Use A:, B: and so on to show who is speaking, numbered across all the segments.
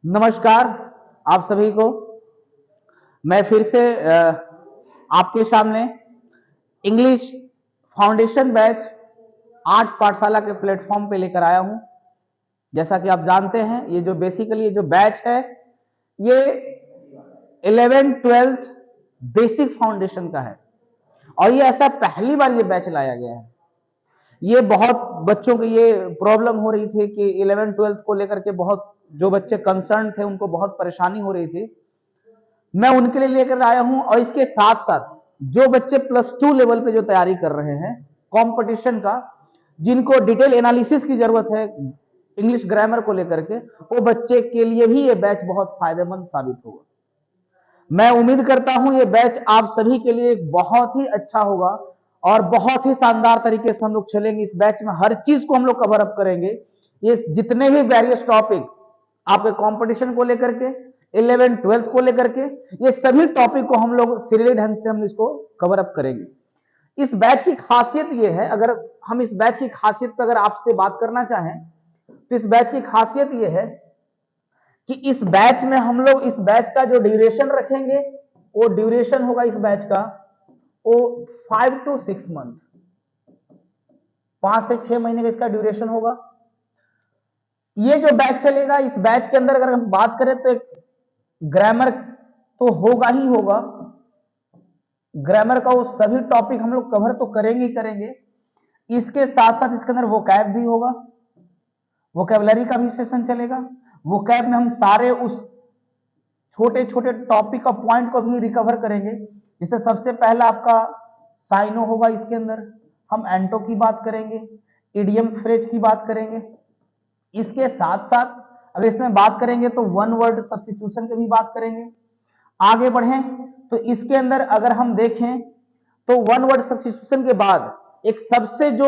A: नमस्कार आप सभी को। मैं फिर से आपके सामने इंग्लिश फाउंडेशन बैच आर्ट्स पाठशाला के प्लेटफॉर्म पे लेकर आया हूं। जैसा कि आप जानते हैं, ये जो बेसिकली जो बैच है ये 11th-12th बेसिक फाउंडेशन का है और ये ऐसा पहली बार ये बैच लाया गया है। ये बहुत बच्चों की ये प्रॉब्लम हो रही थी कि 11th-12th को लेकर के बहुत जो बच्चे कंसर्न थे उनको बहुत परेशानी हो रही थी। मैं उनके लिए लेकर आया हूं और इसके साथ साथ जो बच्चे +2 लेवल पे जो तैयारी कर रहे हैं कंपटीशन का, जिनको डिटेल एनालिसिस की जरूरत है इंग्लिश ग्रामर को लेकर के, वो बच्चे के लिए भी ये बैच बहुत फायदेमंद साबित होगा। मैं उम्मीद करता हूं ये बैच आप सभी के लिए बहुत ही अच्छा होगा और बहुत ही शानदार तरीके से हम लोग चलेंगे। इस बैच में हर चीज को हम लोग कवर अप करेंगे। ये जितने भी वेरियस टॉपिक आपके कंपटीशन को लेकर के, 11th-12th को लेकर के, ये सभी टॉपिक को हम लोग सीरियली ढंग से हम इसको कवर अप करेंगे। इस बैच की खासियत ये है, अगर हम इस बैच की खासियत पर अगर आपसे बात करना चाहें तो इस बैच की खासियत ये है कि इस बैच में हम लोग इस बैच का जो ड्यूरेशन रखेंगे वो ड्यूरेशन होगा इस बैच का वो 5 to 6 मंथ, 5 से 6 महीने का इसका ड्यूरेशन होगा। ये जो बैच चलेगा, इस बैच के अंदर अगर हम बात करें तो एक ग्रामर तो होगा ही होगा। ग्रामर का वो सभी टॉपिक हम लोग कवर तो करेंगे ही करेंगे। इसके साथ साथ इसके अंदर वोकैब भी होगा, वोकैबुलरी का भी सेशन चलेगा। वोकैब में हम सारे उस छोटे छोटे टॉपिक का पॉइंट को भी रिकवर करेंगे। जैसे सबसे पहला आपका साइनो होगा, इसके अंदर हम एंटो की बात करेंगे, इडियम्स फ्रेज की बात करेंगे। इसके साथ साथ अब इसमें बात करेंगे तो वन वर्ड सब्स्टिट्यूशन की भी बात करेंगे। आगे बढ़ें तो इसके अंदर अगर हम देखें तो वन वर्ड सब्स्टिट्यूशन के बाद एक सबसे जो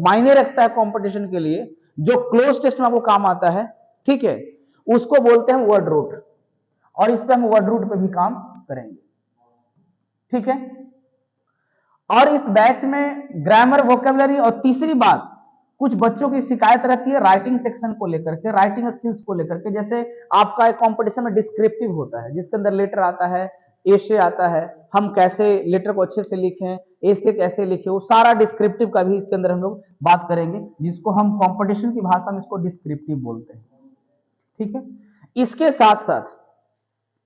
A: मायने रखता है कंपटीशन के लिए, जो क्लोज टेस्ट में आपको काम आता है, ठीक है, उसको बोलते हैं वर्ड रूट और इस पे हम वर्ड रूट पे भी काम करेंगे। ठीक है, और इस बैच में ग्रामर, वोकेबलरी और तीसरी बात, कुछ बच्चों की शिकायत रहती है राइटिंग सेक्शन को लेकर के, राइटिंग स्किल्स को लेकर के। जैसे आपका एक कंपटीशन में डिस्क्रिप्टिव होता है जिसके अंदर लेटर आता है, एसे आता है, हम कैसे लेटर को अच्छे से लिखें, एसे कैसे लिखें, वो सारा डिस्क्रिप्टिव का भी इसके अंदर हम लोग बात करेंगे, जिसको हम कंपटीशन की भाषा में इसको डिस्क्रिप्टिव बोलते हैं। ठीक है, इसके साथ साथ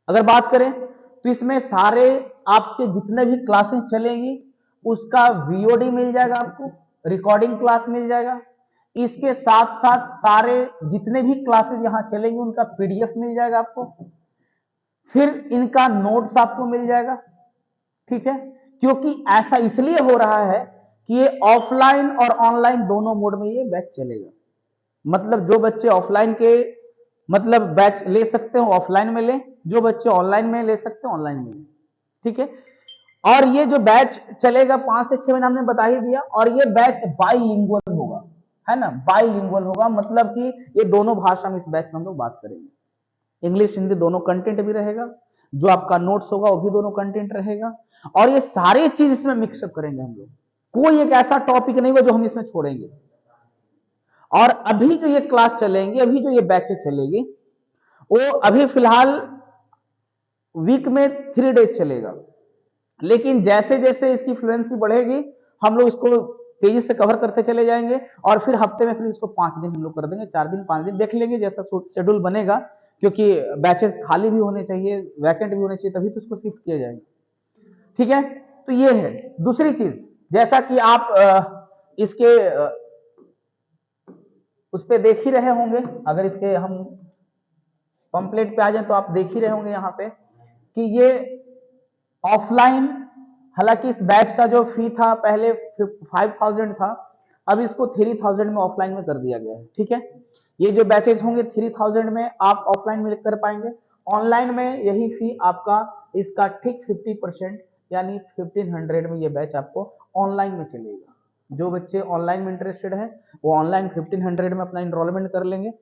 A: अगर बात करें तो इसमें सारे आपके जितने भी क्लासेस चलेंगी उसका वीओडी मिल जाएगा, आपको रिकॉर्डिंग क्लास मिल जाएगा। इसके साथ साथ सारे जितने भी क्लासेस यहां चलेंगे उनका पीडीएफ मिल जाएगा आपको, फिर इनका नोट्स आपको मिल जाएगा। ठीक है, क्योंकि ऐसा इसलिए हो रहा है कि ये ऑफलाइन और ऑनलाइन दोनों मोड में ये बैच चलेगा। मतलब जो बच्चे ऑफलाइन के मतलब बैच ले सकते हो ऑफलाइन में ले, जो बच्चे ऑनलाइन में ले सकते हो ऑनलाइन में ले। ठीक है, और ये जो बैच चलेगा 5 से 6 महीने हमने बता ही दिया, और ये बैच बाईलिंगुअल होगा, है ना, बाईलिंगुअल होगा, मतलब कि ये दोनों भाषा में इस बैच में हम लोग बात करेंगे। इंग्लिश हिंदी दोनों कंटेंट भी रहेगा, जो आपका नोट्स होगा वो भी दोनों कंटेंट रहेगा, और ये सारे चीज इसमें मिक्सअप करेंगे हम लोग। कोई एक ऐसा टॉपिक नहीं होगा जो हम इसमें छोड़ेंगे। और अभी जो ये क्लास चलेंगे, अभी जो ये बैचेस चलेगी, वो अभी फिलहाल वीक में 3 डेज चलेगा, लेकिन जैसे जैसे इसकी फ्लुएंसी बढ़ेगी हम लोग इसको तेजी से कवर करते चले जाएंगे, और फिर हफ्ते में फिर इसको 5 दिन हम लोग कर देंगे, 4 दिन 5 दिन देख लेंगे जैसा शेड्यूल बनेगा, क्योंकि बैचेस खाली भी होने चाहिए, वैकेंट भी होने चाहिए, तभी तो इसको शिफ्ट किया जाएगा। ठीक है, तो ये है दूसरी चीज। जैसा कि आप इसके उस पे देख ही रहे होंगे, अगर इसके हम पंपलेट पे आ जाए तो आप देख ही रहे होंगे यहाँ पे कि ये ऑफलाइन, हालांकि इस बैच का जो फी था पहले 5000 था, अब इसको 3000 में ऑफलाइन में कर दिया गया है। ठीक है, ये जो बैचेज होंगे 3000 में आप ऑफलाइन में कर पाएंगे, ऑनलाइन में यही फी आपका इसका ठीक 50% यानी 1500 में ये बैच आपको ऑनलाइन में चलेगा। जो बच्चे ऑनलाइन में इंटरेस्टेड है वो ऑनलाइन 1500 में अपना इनरोलमेंट कर लेंगे,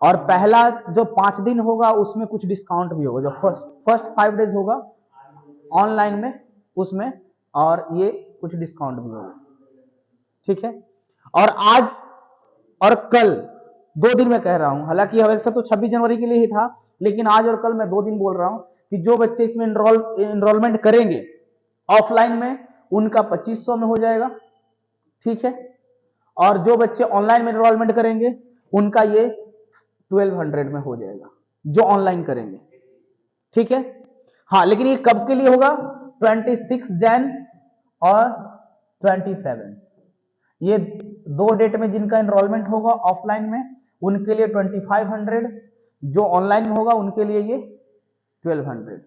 A: और पहला जो 5 दिन होगा उसमें कुछ डिस्काउंट भी होगा, जो फर्स्ट 5 डेज होगा ऑनलाइन में उसमें, और ये कुछ डिस्काउंट भी होगा। ठीक है, और आज और कल 2 दिन में कह रहा हूं, हालांकि वैसे तो 26 जनवरी के लिए ही था, लेकिन आज और कल मैं 2 दिन बोल रहा हूं कि जो बच्चे इसमें इनरोलमेंट करेंगे ऑफलाइन में, उनका 2500 में हो जाएगा, ठीक है। और जो बच्चे ऑनलाइन में इनरोलमेंट करेंगे उनका ये 1200 में हो जाएगा, जो ऑनलाइन करेंगे, ठीक है। हाँ, लेकिन ये कब के लिए होगा? 26 जैन और 27, ये 2 डेट में जिनका एनरोलमेंट होगा ऑफलाइन में उनके लिए 2500, जो ऑनलाइन में होगा उनके लिए ये 1200।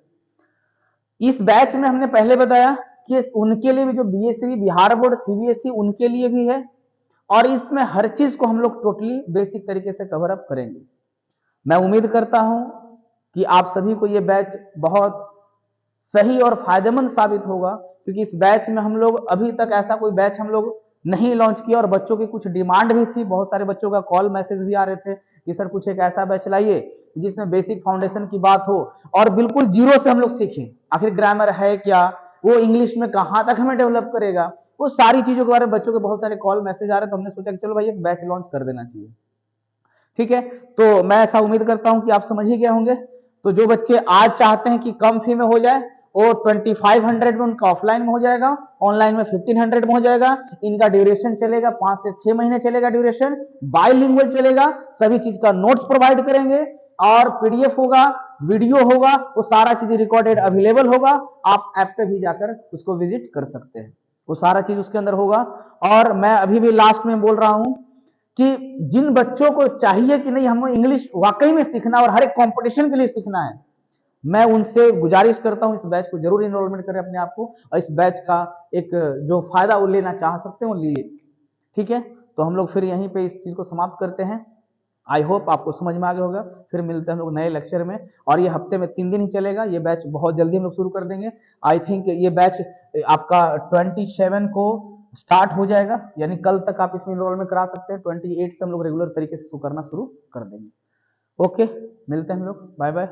A: इस बैच में हमने पहले बताया कि उनके लिए भी जो बीएससी बिहार बोर्ड सीबीएसई उनके लिए भी है, और इसमें हर चीज को हम लोग टोटली बेसिक तरीके से कवर अप करेंगे। मैं उम्मीद करता हूं कि आप सभी को ये बैच बहुत सही और फायदेमंद साबित होगा, क्योंकि इस बैच में हम लोग अभी तक ऐसा कोई बैच हम लोग नहीं लॉन्च किया, और बच्चों की कुछ डिमांड भी थी, बहुत सारे बच्चों का कॉल मैसेज भी आ रहे थे कि सर कुछ एक ऐसा बैच लाइए जिसमें बेसिक फाउंडेशन की बात हो और बिल्कुल जीरो से हम लोग सीखें, आखिर ग्रामर है क्या, वो इंग्लिश में कहां तक हमें डेवलप करेगा, वो सारी चीजों के बारे में बच्चों के बहुत सारे कॉल मैसेज आ रहे, तो हमने सोचा कि चलो भाई एक बैच लॉन्च कर देना चाहिए, ठीक है। तो मैं ऐसा उम्मीद करता हूं कि आप समझ ही गए होंगे। तो जो बच्चे आज चाहते हैं कि कम फी में हो जाए, वो 2500 में उनका ऑफलाइन में हो जाएगा, ऑनलाइन में 1500 में हो जाएगा। इनका ड्यूरेशन चलेगा 5 से 6 महीने चलेगा, ड्यूरेशन बाइलिंगुअल चलेगा, सभी चीज का नोट्स प्रोवाइड करेंगे, और पीडीएफ होगा, वीडियो होगा, वो सारा चीज रिकॉर्डेड अवेलेबल होगा, आप ऐप पे भी जाकर उसको विजिट कर सकते हैं, वो सारा चीज उसके अंदर होगा। और मैं अभी भी लास्ट में बोल रहा हूं कि जिन बच्चों को चाहिए कि नहीं हमें इंग्लिश वाकई में सीखना और हर एक कंपटीशन के लिए सीखना है, मैं उनसे गुजारिश करता हूं इस बैच को जरूर इनरोलमेंट करें अपने आप को, और इस बैच का एक जो फायदा वो लेना चाह सकते हैं वो लिए, ठीक है। तो हम लोग फिर यहीं पे इस चीज को समाप्त करते हैं। आई होप आपको समझ में आ गया होगा। फिर मिलते हैं हम लोग नए लेक्चर में, और ये हफ्ते में 3 दिन ही चलेगा, ये बैच बहुत जल्दी हम लोग शुरू कर देंगे। आई थिंक ये बैच आपका 27 को स्टार्ट हो जाएगा, यानी कल तक आप इसमें इनरोलमेंट करा सकते हैं। 28 से हम लोग रेगुलर तरीके से करना शुरू कर देंगे। ओके, मिलते हैं हम लोग, बाय बाय।